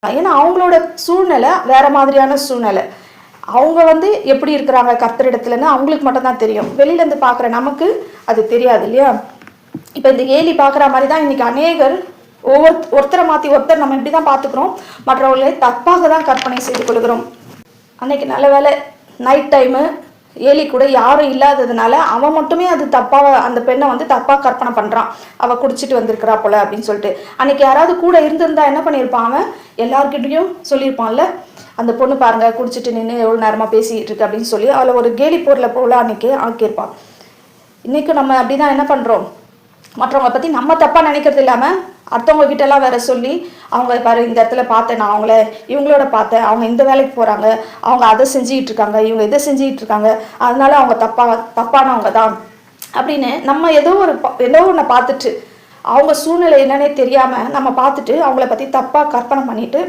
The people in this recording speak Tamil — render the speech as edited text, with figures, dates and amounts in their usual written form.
ஏன்னா அவங்களோட சூழ்நிலை வேற மாதிரியான சூழ்நிலை. அவங்க வந்து எப்படி இருக்கிறாங்க கர்த்தரிடத்துலன்னு அவங்களுக்கு மட்டும்தான் தெரியும். வெளியில இருந்து பார்க்குற நமக்கு அது தெரியாது இல்லையா? இப்போ இந்த ஏலி பார்க்குற மாதிரி தான் இன்னைக்கு அநேகர் ஒருத்தரை மாற்றி ஒருத்தர் நம்ம இப்படி தான் பார்த்துக்கிறோம். மற்றவர்களை தப்பாக தான் கற்பனை செய்து கொள்கிறோம். அன்னைக்கு நல்ல வேலை நைட் டைமு ஏலி கூட யாரும் இல்லாததுனால அவன் மட்டுமே அது தப்பாக அந்த பெண்ணை வந்து தப்பாக கற்பனை பண்ணுறான். அவள் குடிச்சிட்டு வந்திருக்கிறா போல அப்படின்னு சொல்லிட்டு. அன்னைக்கு யாராவது கூட இருந்திருந்தா என்ன பண்ணியிருப்பான்? அவன் எல்லார்கிட்டையும் சொல்லியிருப்பான்ல, அந்த பொண்ணு பாருங்க குடிச்சிட்டு நின்று எவ்வளோ நேரமாக பேசிகிட்டு இருக்கு அப்படின்னு சொல்லி அவளை ஒரு கேலி பொருளை போல அன்னைக்கு ஆக்கியிருப்பான். இன்றைக்கும் நம்ம அப்படி தான் என்ன பண்ணுறோம், மற்றவங்களை பற்றி நம்ம தப்பாக நினைக்கிறது இல்லாமல் அடுத்தவங்க கிட்டலாம் வேற சொல்லி அவங்க பாரு இந்த இடத்துல பார்த்தேன், நான் அவங்கள இவங்களோட பார்த்தேன், அவங்க இந்த வேலைக்கு போகிறாங்க, அவங்க அதை செஞ்சுக்கிட்டு இருக்காங்க, இவங்க இதை செஞ்சுக்கிட்டு இருக்காங்க, அதனால அவங்க தப்பானவங்க தான் அப்படின்னு நம்ம ஏதோ ஒன்று பார்த்துட்டு அவங்க சூழ்நிலை என்னன்னே தெரியாமல் நம்ம பார்த்துட்டு அவங்கள பற்றி தப்பாக கற்பனை பண்ணிட்டு